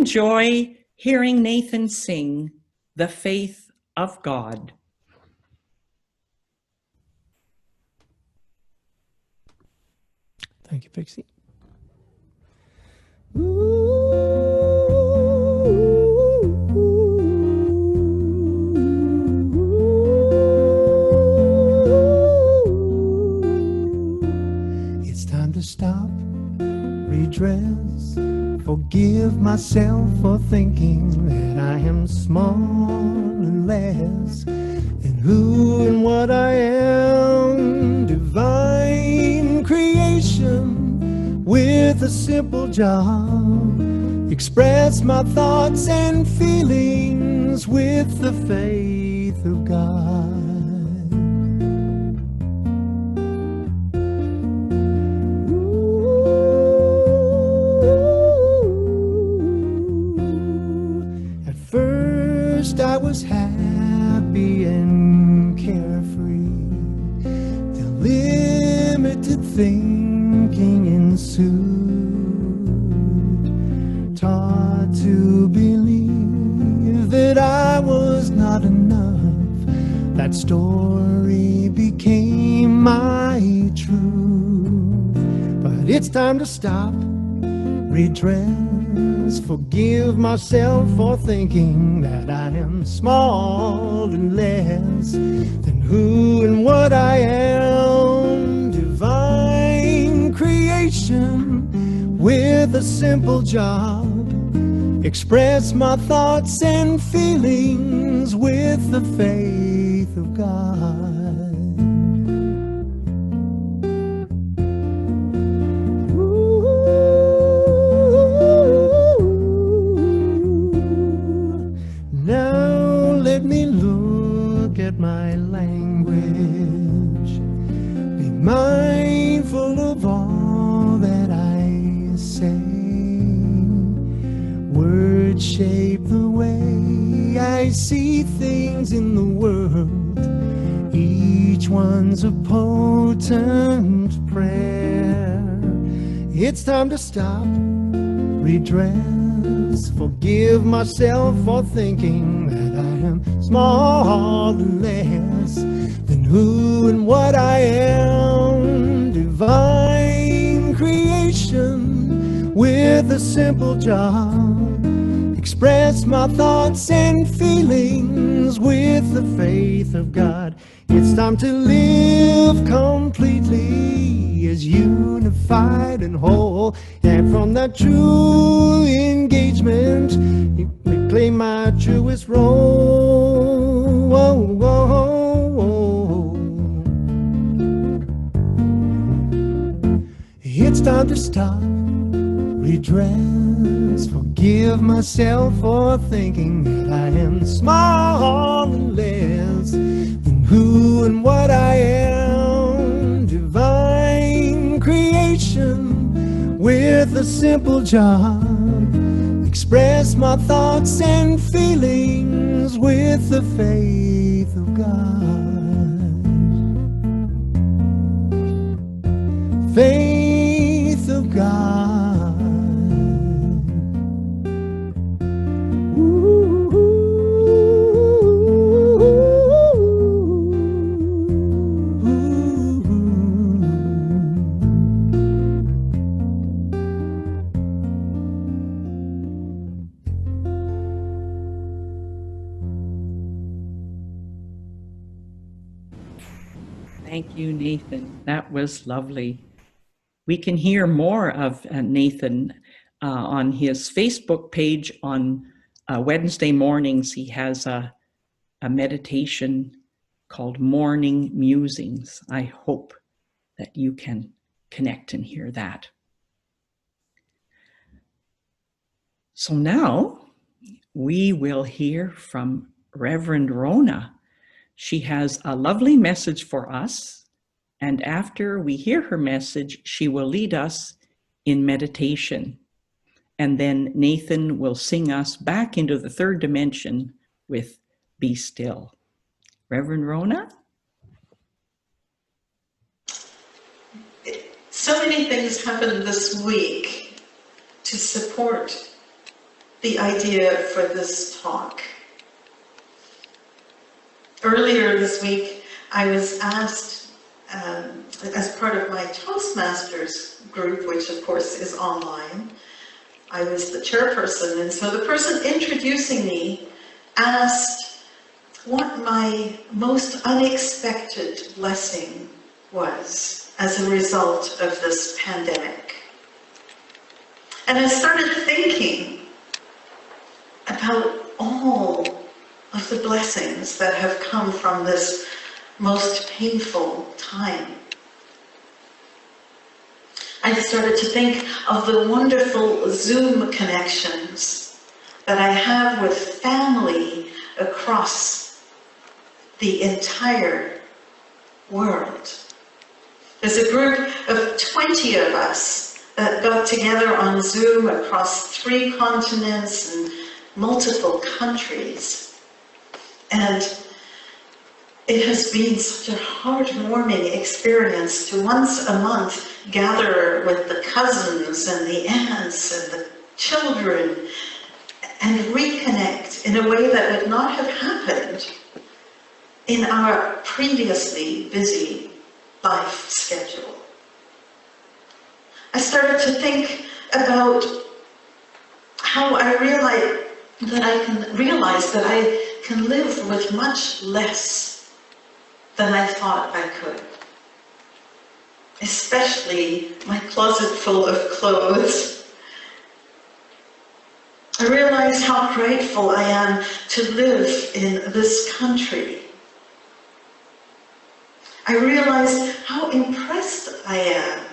enjoy hearing Nathen sing The Faith of God. Thank you, Pixie. It's time to stop, redress, forgive myself for thinking that I am small and less than who and what I am. Divine creation with a simple job. Express my thoughts and feelings with the faith of God. At first I was happy and carefree. The limited thinking ensued. Taught to believe that I was not enough. That story became my truth. But it's time to stop, redress, forgive myself for thinking that I am small and less than who and what I am. Divine creation with a simple job. Express my thoughts and feelings with the faith of God. Now let me look at my language. Be mindful of all that I say. Words shape the way I see things in the world. Each one's a potent prayer. It's time to stop, redress, forgive myself for thinking that I am small and less than who and what I am. Divine creation with a simple job. Express my thoughts and feelings with the faith of God. It's time to live completely as unified and whole. And from that true engagement, reclaim my truest role. Whoa, whoa, whoa. It's time to stop, redress, forgive myself for thinking that I am small and less than who and what I am. Divine creation with a simple job. Express my thoughts and feelings with the faith of God. Faith of God. Thank you, Nathen. That was lovely. We can hear more of Nathen on his Facebook page on Wednesday mornings. He has a meditation called Morning Musings. I hope that you can connect and hear that. So now we will hear from Reverend Rhona. She has a lovely message for us, and after we hear her message, she will lead us in meditation. And then Nathen will sing us back into the third dimension with Be Still. Reverend Rhona? So many things happened this week to support the idea for this talk. Earlier this week, I was asked, as part of my Toastmasters group, which of course is online, I was the chairperson, and so the person introducing me asked what my most unexpected blessing was as a result of this pandemic. And I started thinking about all of the blessings that have come from this most painful time. I started to think of the wonderful Zoom connections that I have with family across the entire world. There's a group of 20 of us that got together on Zoom across 3 continents and multiple countries. And it has been such a heartwarming experience to once a month gather with the cousins and the aunts and the children and reconnect in a way that would not have happened in our previously busy life schedule. I started to think about how I realize that I can live with much less than I thought I could. Especially my closet full of clothes. I realize how grateful I am to live in this country. I realize how impressed I am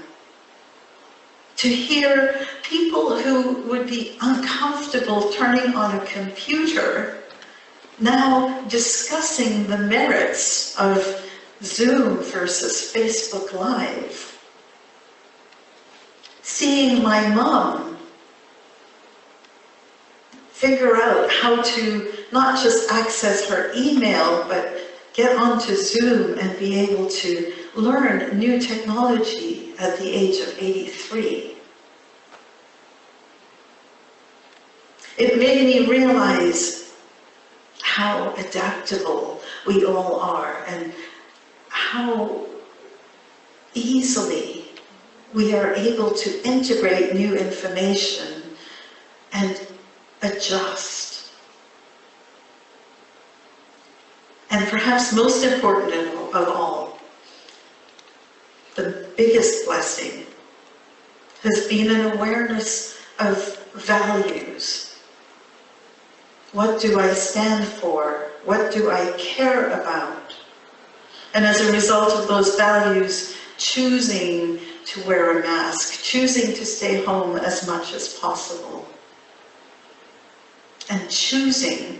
to hear people who would be uncomfortable turning on a computer now discussing the merits of Zoom versus Facebook Live. Seeing my mom figure out how to not just access her email, but get onto Zoom and be able to learn new technology at the age of 83. It made me realize how adaptable we all are and how easily we are able to integrate new information and adjust. And perhaps most important of all, the biggest blessing has been an awareness of values. What do I stand for? What do I care about? And as a result of those values, choosing to wear a mask, choosing to stay home as much as possible, and choosing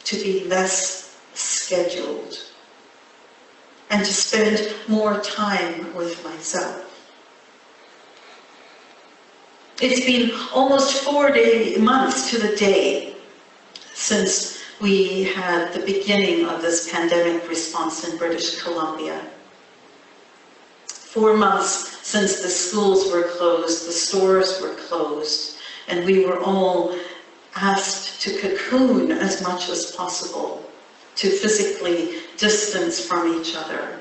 to be less scheduled and to spend more time with myself. It's been almost 4 months to the day since we had the beginning of this pandemic response in British Columbia. 4 months since the schools were closed, the stores were closed, and we were all asked to cocoon as much as possible, to physically distance from each other,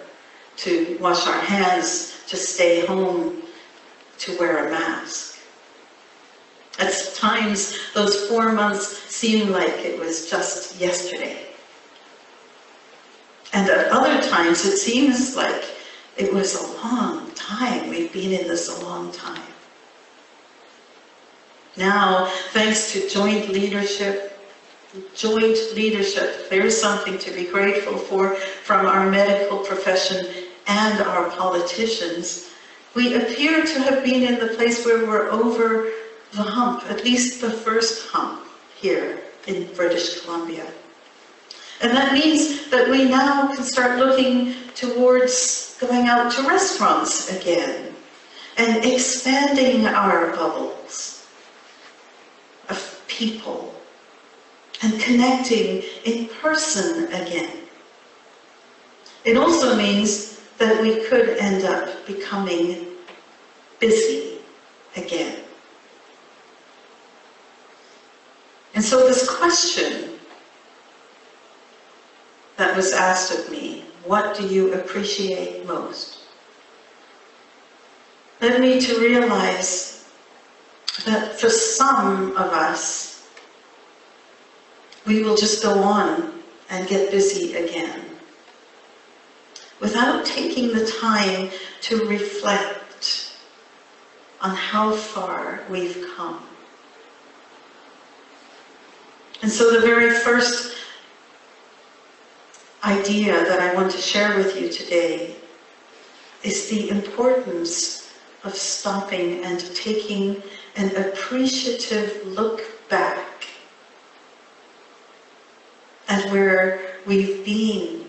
to wash our hands, to stay home, to wear a mask. At times, those 4 months seemed like it was just yesterday. And at other times, it seems like it was a long time. We've been in this a long time. Now, thanks to joint leadership, there's something to be grateful for from our medical profession and our politicians. We appear to have been in the place where we're over the hump, at least the first hump here in British Columbia. And that means that we now can start looking towards going out to restaurants again and expanding our bubbles of people and connecting in person again. It also means that we could end up becoming busy again. And so this question that was asked of me, what do you appreciate most, led me to realize that for some of us, we will just go on and get busy again, without taking the time to reflect on how far we've come. And so the very first idea that I want to share with you today is the importance of stopping and taking an appreciative look back at where we've been.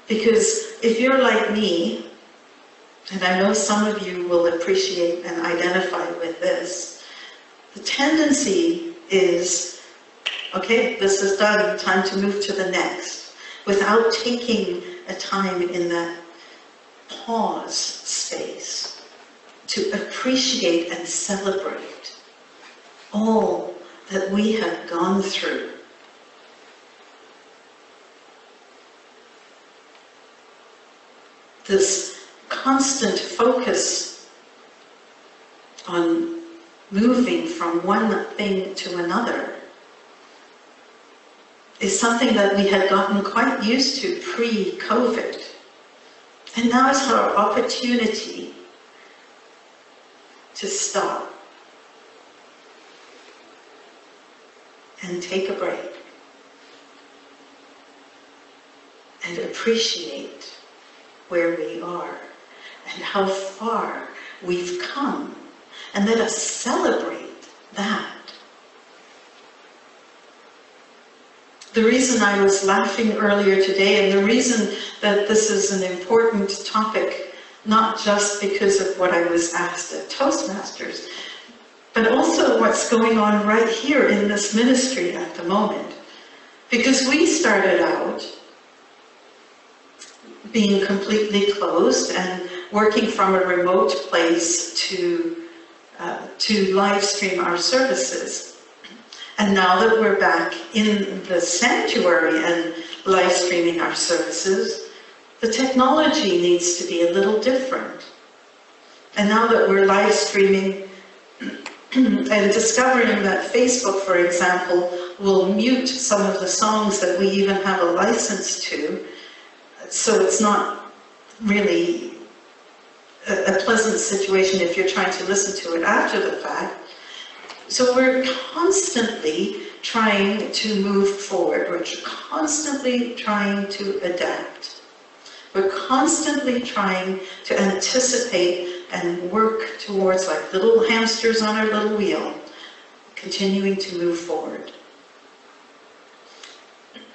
Because if you're like me, and I know some of you will appreciate and identify with this, the tendency is, okay, this is done, time to move to the next, without taking a time in that pause space to appreciate and celebrate all that we have gone through. This constant focus on moving from one thing to another is something that we had gotten quite used to pre-COVID. And now is our opportunity to stop and take a break and appreciate where we are and how far we've come, and let us celebrate that. The reason I was laughing earlier today, and the reason that this is an important topic, not just because of what I was asked at Toastmasters, but also what's going on right here in this ministry at the moment. Because we started out being completely closed and working from a remote place to live stream our services. And now that we're back in the sanctuary and live streaming our services, the technology needs to be a little different. And now that we're live streaming and discovering that Facebook, for example, will mute some of the songs that we even have a license to, so it's not really a pleasant situation if you're trying to listen to it after the fact. So we're constantly trying to move forward. We're constantly trying to adapt. We're constantly trying to anticipate and work towards, like little hamsters on our little wheel, continuing to move forward.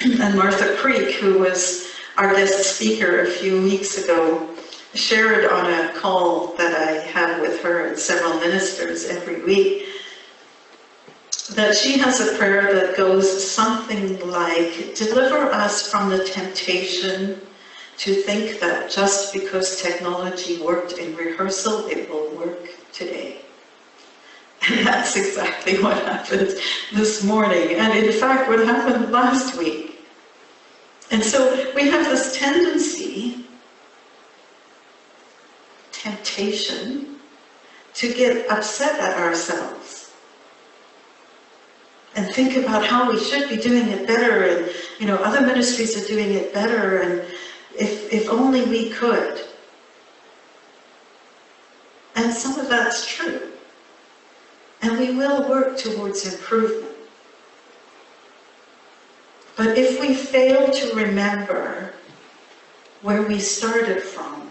And Martha Creek, who was our guest speaker a few weeks ago, shared on a call that I have with her and several ministers every week, that she has a prayer that goes something like, deliver us from the temptation to think that just because technology worked in rehearsal, it will work today. And that's exactly what happened this morning, and in fact what happened last week. And so we have this temptation to get upset at ourselves and think about how we should be doing it better, and other ministries are doing it better, and if only we could. And some of that's true. And we will work towards improvement. But if we fail to remember where we started from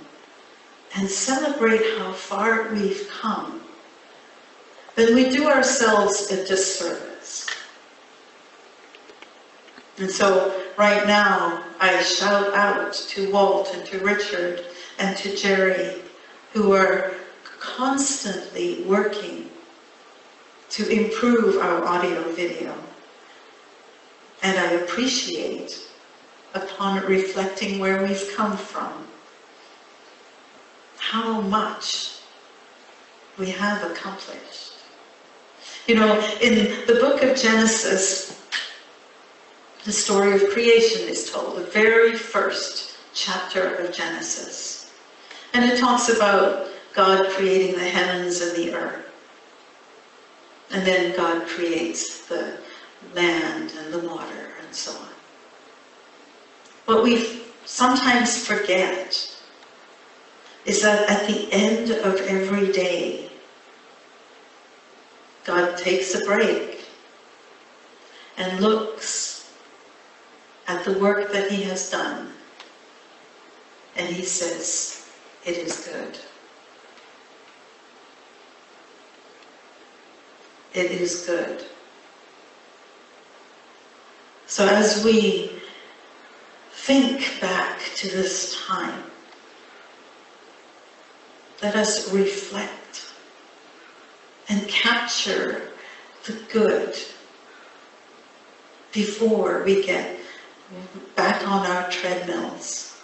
and celebrate how far we've come, then we do ourselves a disservice. And so right now, I shout out to Walt and to Richard and to Jerry, who are constantly working to improve our audio video. And I appreciate, upon reflecting where we've come from, how much we have accomplished. You know, in the book of Genesis, the story of creation is told, the very first chapter of Genesis. And it talks about God creating the heavens and the earth. And then God creates the land and the water and so on. What we sometimes forget is that at the end of every day, God takes a break and looks at the work that he has done, and he says, it is good. It is good. So as we think back to this time, let us reflect and capture the good before we get back on our treadmills.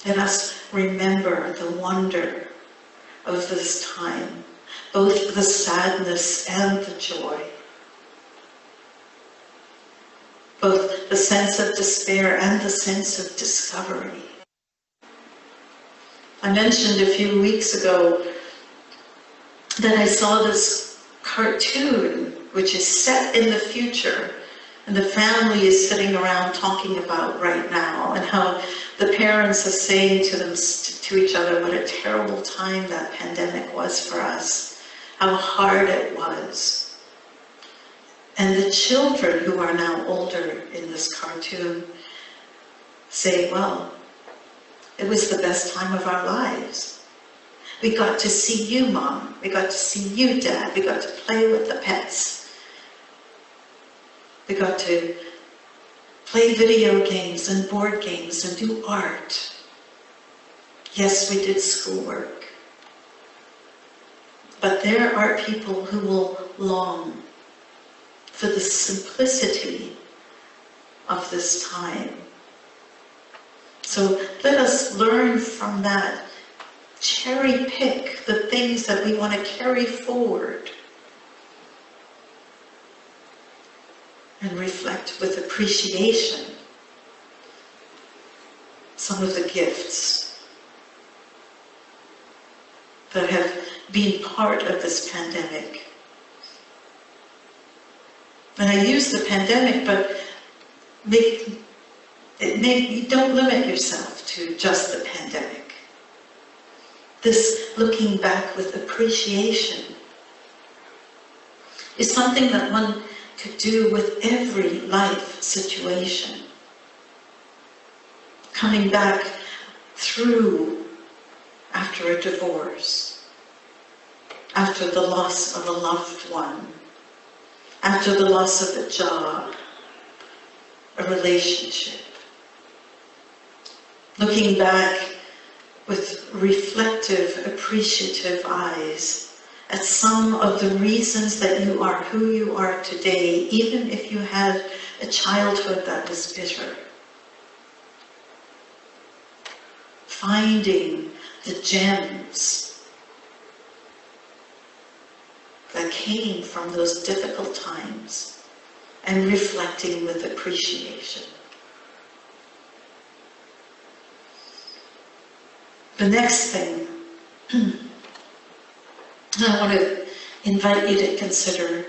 Let us remember the wonder of this time, both the sadness and the joy, both the sense of despair and the sense of discovery. I mentioned a few weeks ago that I saw this cartoon which is set in the future, and the family is sitting around talking about right now, and how the parents are saying to each other what a terrible time that pandemic was for us, how hard it was. And the children, who are now older in this cartoon, say, well, it was the best time of our lives. We got to see you, Mom. We got to see you, Dad. We got to play with the pets. We got to play video games and board games and do art. Yes, we did schoolwork. But there are people who will long for the simplicity of this time. So let us learn from that, cherry pick the things that we want to carry forward, and reflect with appreciation some of the gifts that have been part of this pandemic. And I use the pandemic, but don't limit yourself to just the pandemic. This looking back with appreciation is something that one could do with every life situation. Coming back through after a divorce, after the loss of a loved one, after the loss of a job, a relationship. Looking back with reflective, appreciative eyes at some of the reasons that you are who you are today, even if you had a childhood that was bitter. Finding the gems that came from those difficult times and reflecting with appreciation. The next thing I want to invite you to consider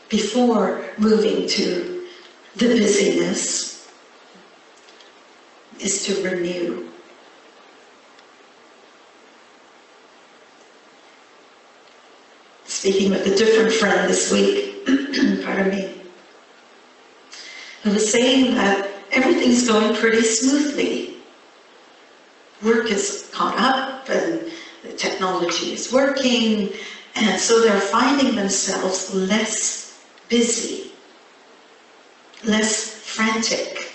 before moving to the busyness is to renew. Speaking with a different friend this week, pardon me, who was saying that everything's going pretty smoothly. Work is caught up and the technology is working, and so they're finding themselves less busy, less frantic.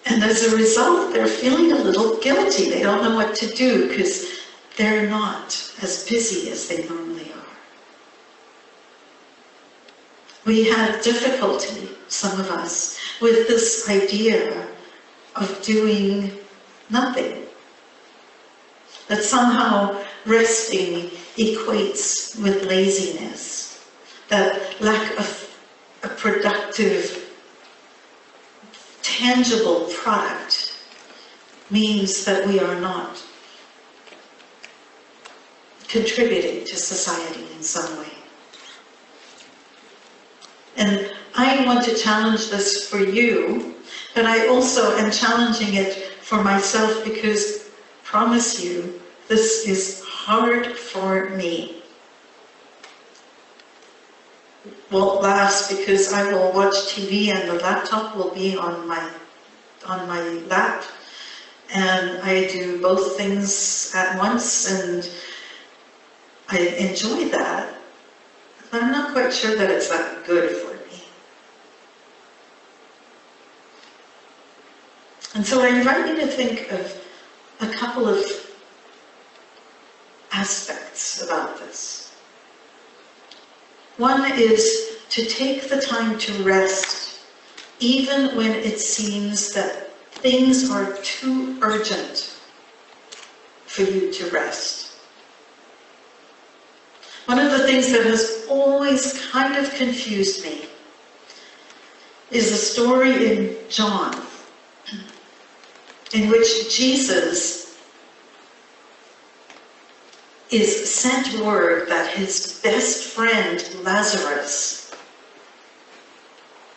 And as a result, they're feeling a little guilty. They don't know what to do because they're not as busy as they normally are. We have difficulty, some of us, with this idea of doing nothing. That somehow resting equates with laziness. That lack of a productive, tangible product means that we are not contributing to society in some way. And I want to challenge this for you, but I also am challenging it for myself because, promise you, this is hard for me. Won't last because I will watch TV and the laptop will be on my lap, and I do both things at once, and I enjoy that, but I'm not quite sure that it's that good for me. And so I invite you to think of a couple of aspects about this. One is to take the time to rest, even when it seems that things are too urgent for you to rest. One of the things that has always kind of confused me is a story in John in which Jesus is sent word that his best friend Lazarus,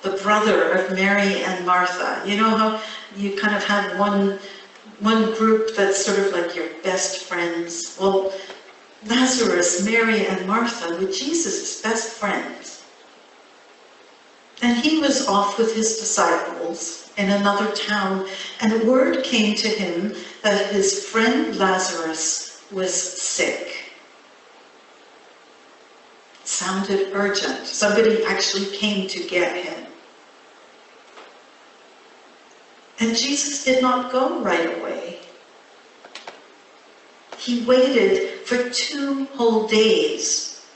the brother of Mary and Martha, you know how you kind of have one group that's sort of like your best friends? Well, Lazarus, Mary, and Martha were Jesus' best friends. And he was off with his disciples in another town, and word came to him that his friend Lazarus was sick. It sounded urgent. Somebody actually came to get him. And Jesus did not go right away. He waited for 2 whole days.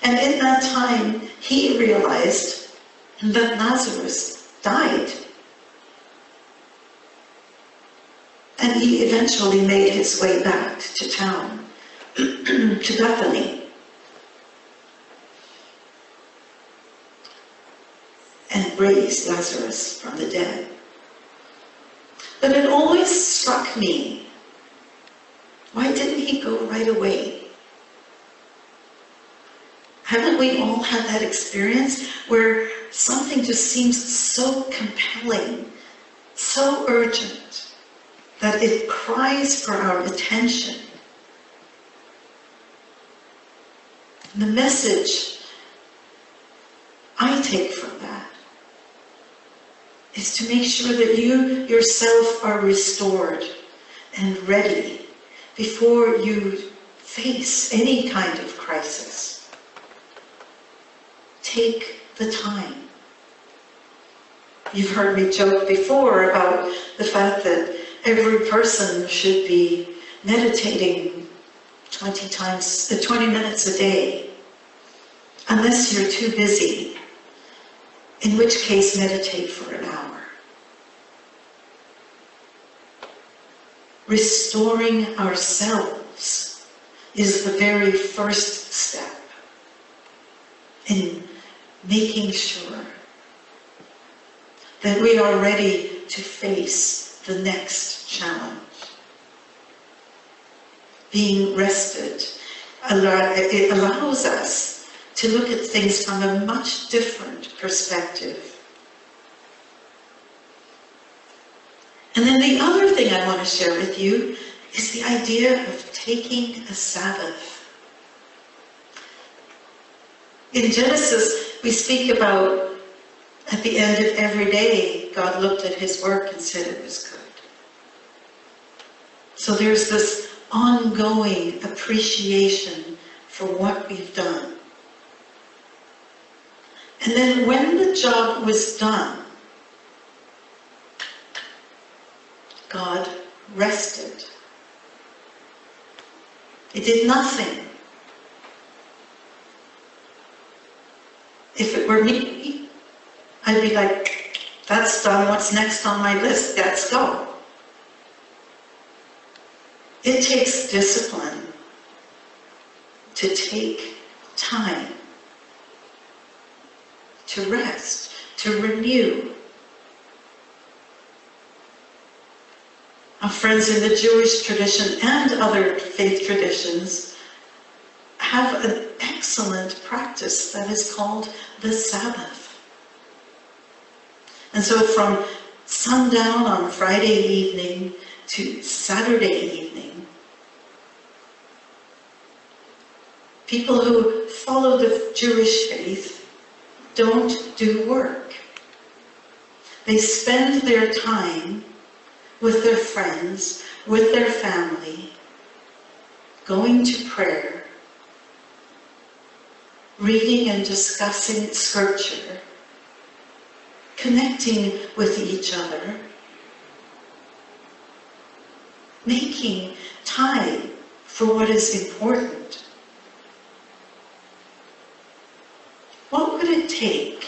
And in that time, he realized that Lazarus died. And he eventually made his way back to town, to Bethany, and raised Lazarus from the dead. But it always struck me, why didn't he go right away? Haven't we all had that experience where something just seems so compelling, so urgent, that it cries for our attention? And the message I take from that is to make sure that you yourself are restored and ready before you face any kind of crisis. Take the time. You've heard me joke before about the fact that every person should be meditating 20 minutes a day, unless you're too busy, in which case meditate for an hour. Restoring ourselves is the very first step in making sure that we are ready to face the next challenge. Being rested, it allows us to look at things from a much different perspective. And then the other thing I want to share with you is the idea of taking a Sabbath. In Genesis, we speak about at the end of every day, God looked at his work and said it was good. So there's this ongoing appreciation for what we've done. And then when the job was done, God rested. It did nothing. If it were me, I'd be like, that's done, what's next on my list? Let's go. It takes discipline to take time to rest, to renew. Our friends in the Jewish tradition and other faith traditions have an excellent practice that is called the Sabbath. And so from sundown on Friday evening to Saturday evening, people who follow the Jewish faith don't do work. They spend their time with their friends, with their family, going to prayer, reading and discussing scripture, connecting with each other, making time for what is important. What would it take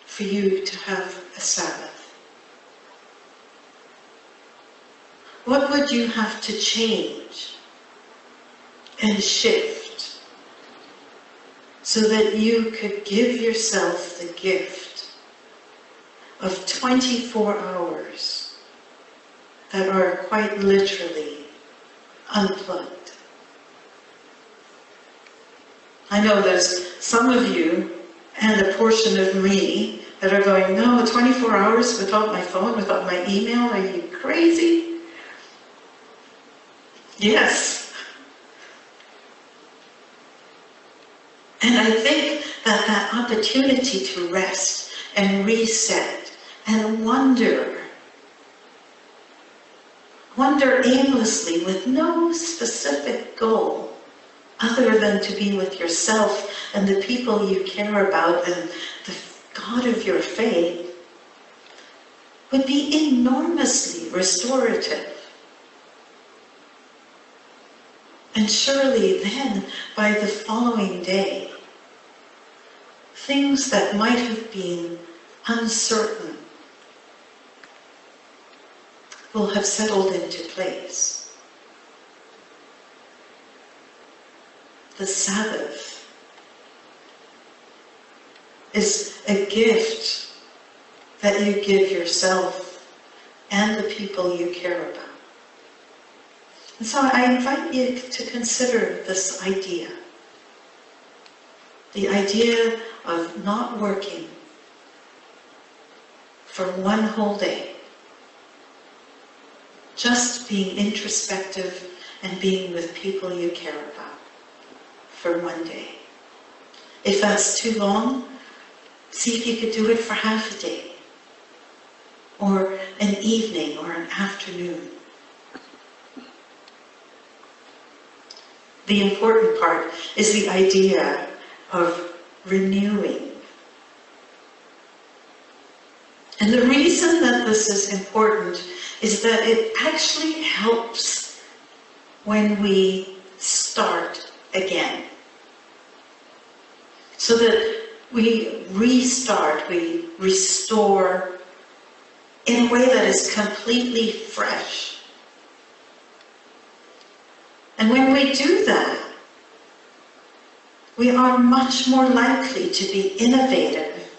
for you to have a Sabbath? What would you have to change and shift so that you could give yourself the gift of 24 hours that are quite literally unplugged? I know there's some of you and a portion of me that are going, no, 24 hours without my phone, without my email, are you crazy? Yes. And I think that that opportunity to rest and reset and wonder aimlessly with no specific goal other than to be with yourself and the people you care about and the God of your faith, would be enormously restorative. And surely then, by the following day, things that might have been uncertain will have settled into place. The Sabbath is a gift that you give yourself and the people you care about. And so I invite you to consider this idea. The idea of not working for one whole day. Just being introspective and being with people you care about for one day. If that's too long, see if you could do it for half a day, or an evening, or an afternoon. The important part is the idea of renewing. And the reason that this is important is that it actually helps when we start again. So that we restart, we restore in a way that is completely fresh. And when we do that, we are much more likely to be innovative,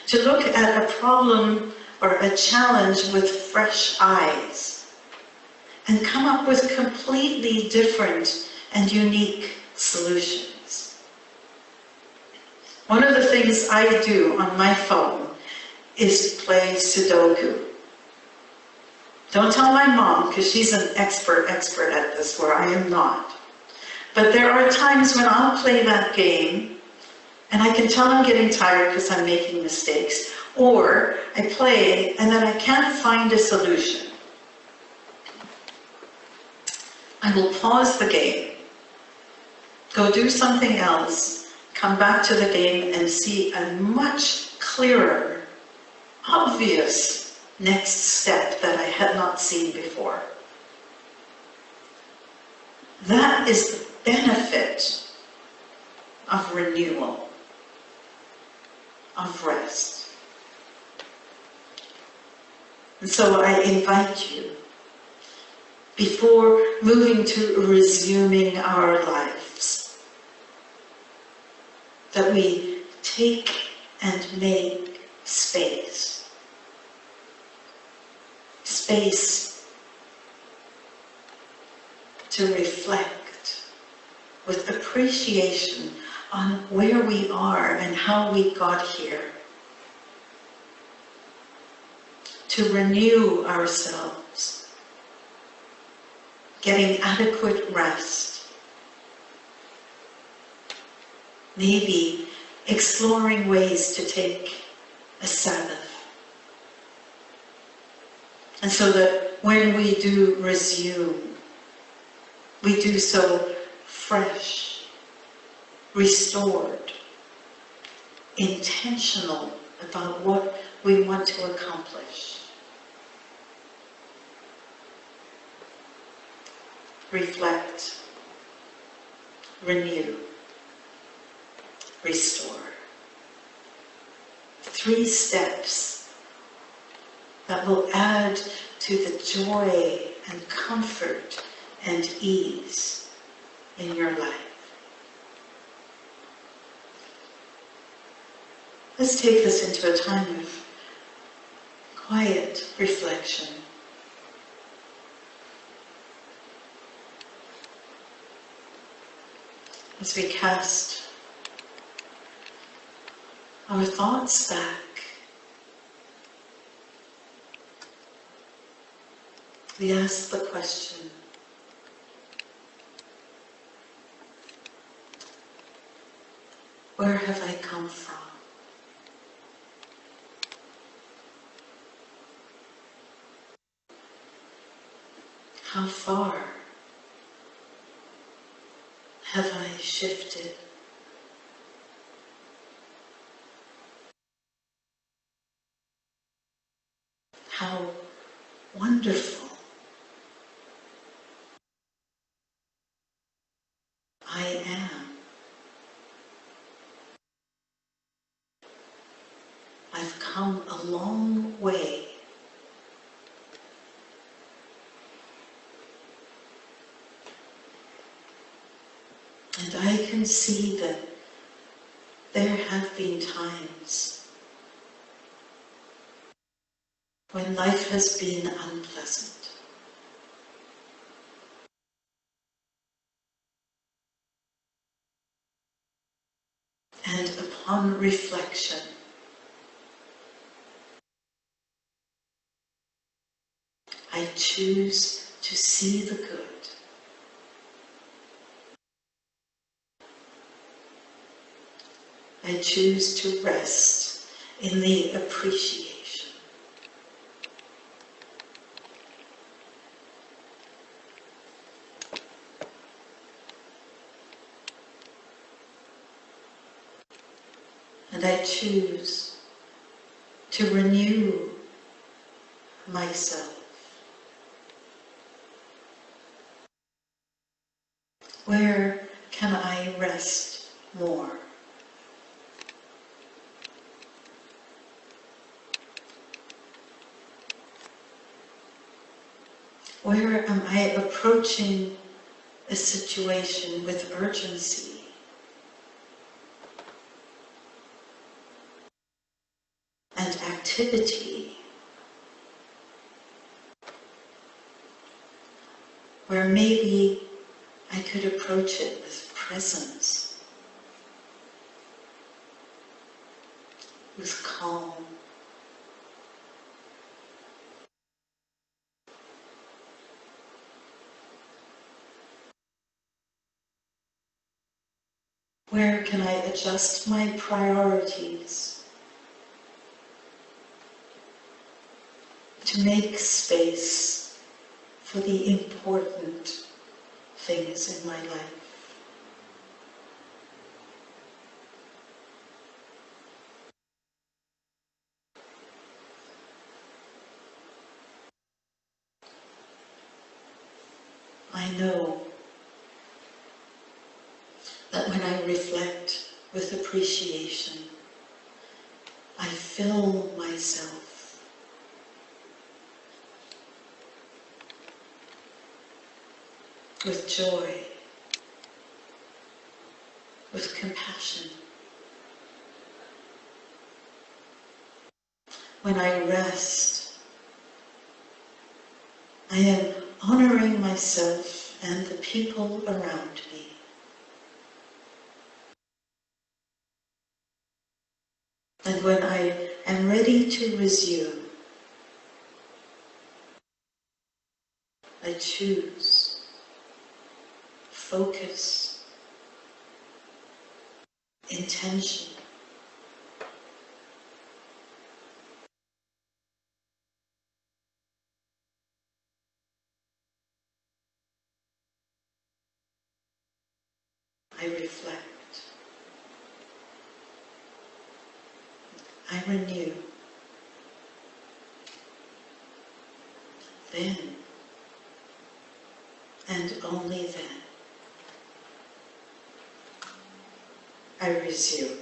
to look at a problem or a challenge with fresh eyes, and come up with completely different and unique solutions. One of the things I do on my phone is play Sudoku. Don't tell my mom, because she's an expert at this, where I am not. But there are times when I'll play that game, and I can tell I'm getting tired because I'm making mistakes. Or I play, and then I can't find a solution. I will pause the game, go do something else, come back to the game and see a much clearer, obvious next step that I had not seen before. That is the benefit of renewal, of rest. And so I invite you, before moving to resuming our lives. That we take and make space. Space to reflect with appreciation on where we are and how we got here. To renew ourselves, getting adequate rest, maybe exploring ways to take a Sabbath. And so that when we do resume, we do so fresh, restored, intentional about what we want to accomplish. Reflect, renew, restore. 3 steps that will add to the joy and comfort and ease in your life. Let's take this into a time of quiet reflection. As we cast our thoughts back, we ask the question, where have I come from? How far have I shifted? How wonderful I am. I've come a long way. And I can see that there have been times when life has been unpleasant. And upon reflection, I choose to see the good. I choose to rest in the appreciation. And I choose to renew myself. Where can I rest more? Where am I approaching a situation with urgency? And activity? Where maybe I could approach it with presence, with calm. Where can I adjust my priorities to make space for the important things in my life? I know that when I reflect with appreciation, I fill myself with joy, with compassion. When I rest, I am honoring myself and the people around me. And when I am ready to resume, I choose focus, intention. I reflect. I renew. Then, and only then, I resume.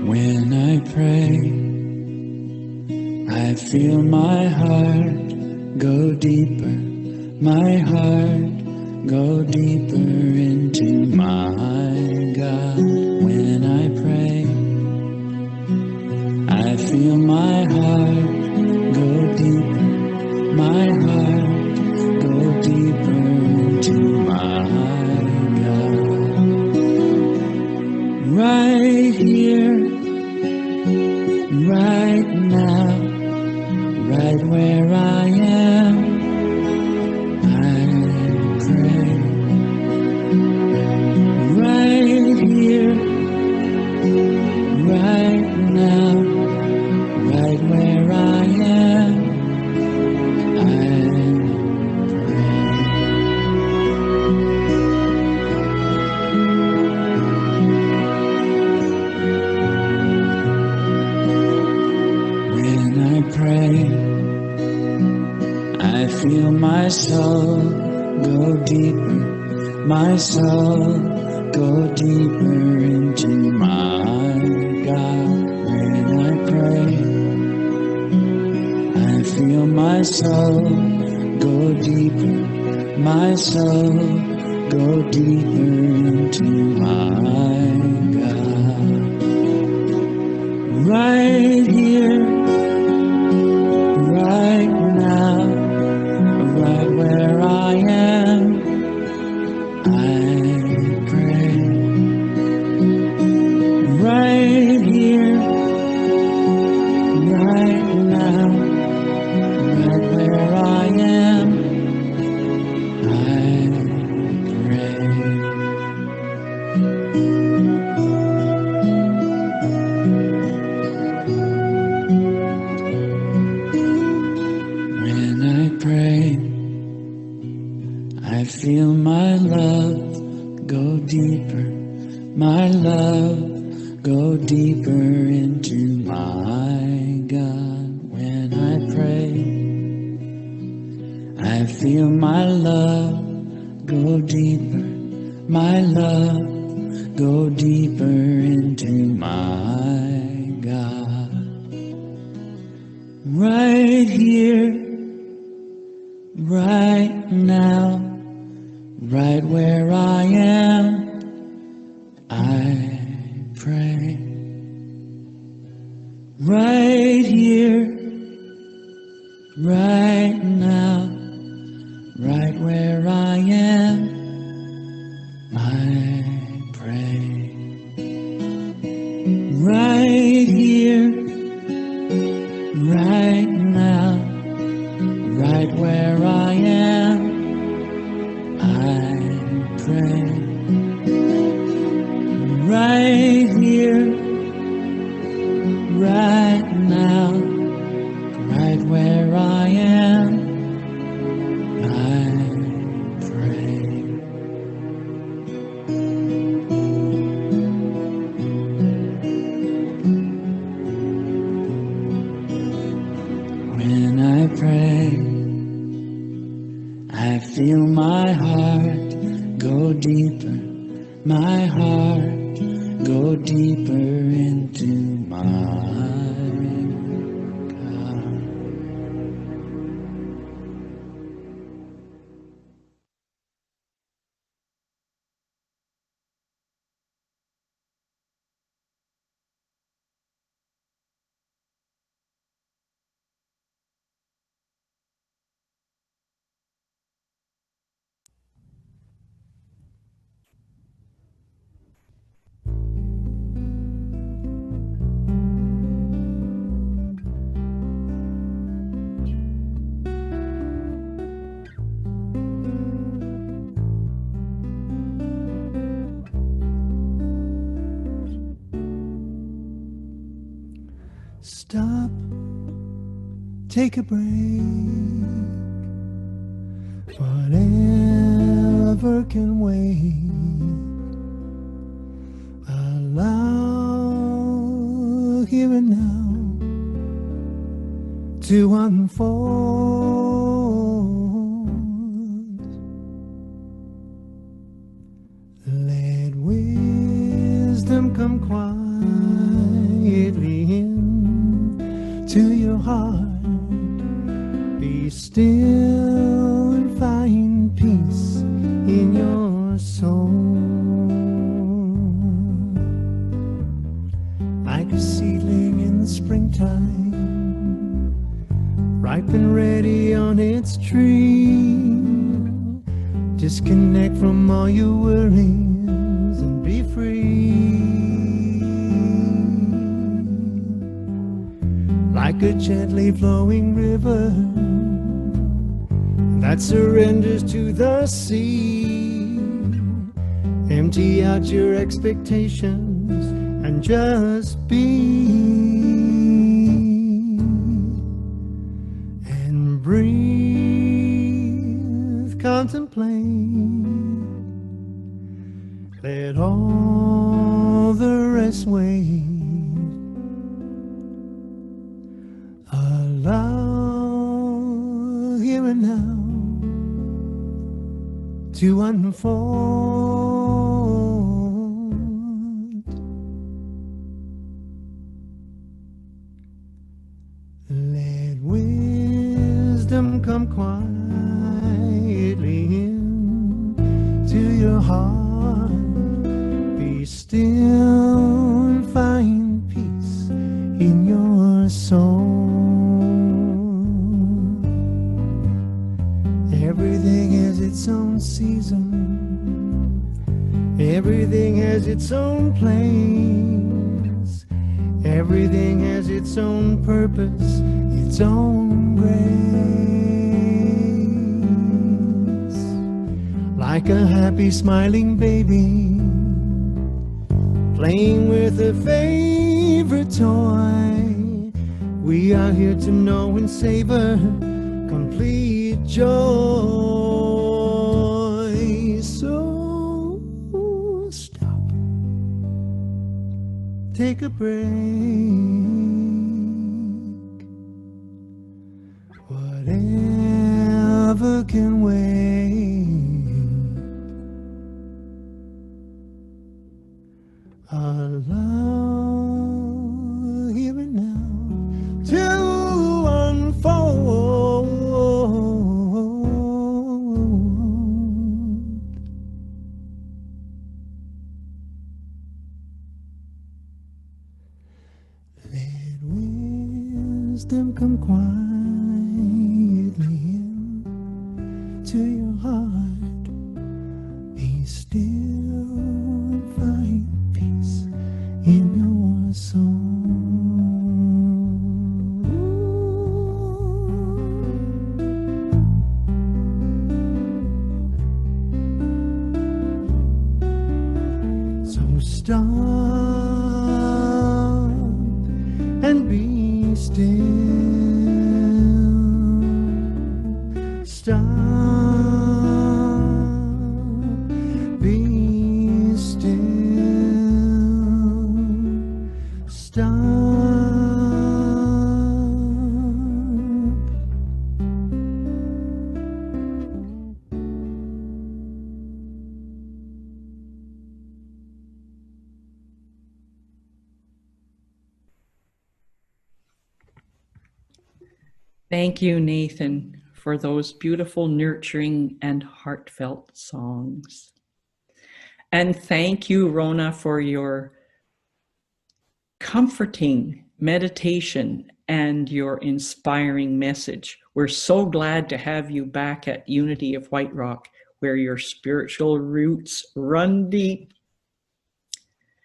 When I pray, I feel my heart go deeper, my heart go deeper into my God. When I pray, I feel my heart go deeper, my heart go deeper into my God. Right here, right now, right where I am, I pray. Right here, right now, right where I am, I pray. When I pray, I feel my soul go deeper, my soul go deeper into my God. When I pray, I feel my soul go deeper, my soul go deeper into my God. Right here, right now, right where I am, I pray. Right here, right now, right where I am, I pray. When I pray, I feel my love go deeper, my love go deeper into my God. When I pray, I feel my love go deeper, my love go deeper into my God. Right here, right now, right where I am, I pray. Right here, right now, right where I am, I pray. Right here, right now, right where I am, I pray. Right here, right now, right where I am, I pray. my heart go deeper into my car. Stop, take a break. Whatever can wait. Allow here and now to unfold. Let wisdom come quietly in to your heart. Be still and find peace in your soul. Like a seedling in the springtime, ripe and ready on its tree. Disconnect from all your worries and be free. Like a gently flowing river that surrenders to the sea. Empty out your expectations and just be. And breathe, contemplate. Let all the rest wait. Allow here and now to unfold. Let wisdom come quietly in to your heart. Be still and find peace in your soul. Everything has its own season. Everything has its own place. Everything has its own purpose, its own grace. Like a happy smiling baby playing with a favorite toy, we are here to know and savor complete joy. So stop, take a break. Whatever can wait. Allow here and now to unfold. Let wisdom come quietly in to your heart. Be still and find peace in your soul. So stop and be still. Stop, be still. Stop. Thank you, Nathen, for those beautiful, nurturing, and heartfelt songs. And thank you, Rhona, for your comforting meditation and your inspiring message. We're so glad to have you back at Unity of White Rock, where your spiritual roots run deep.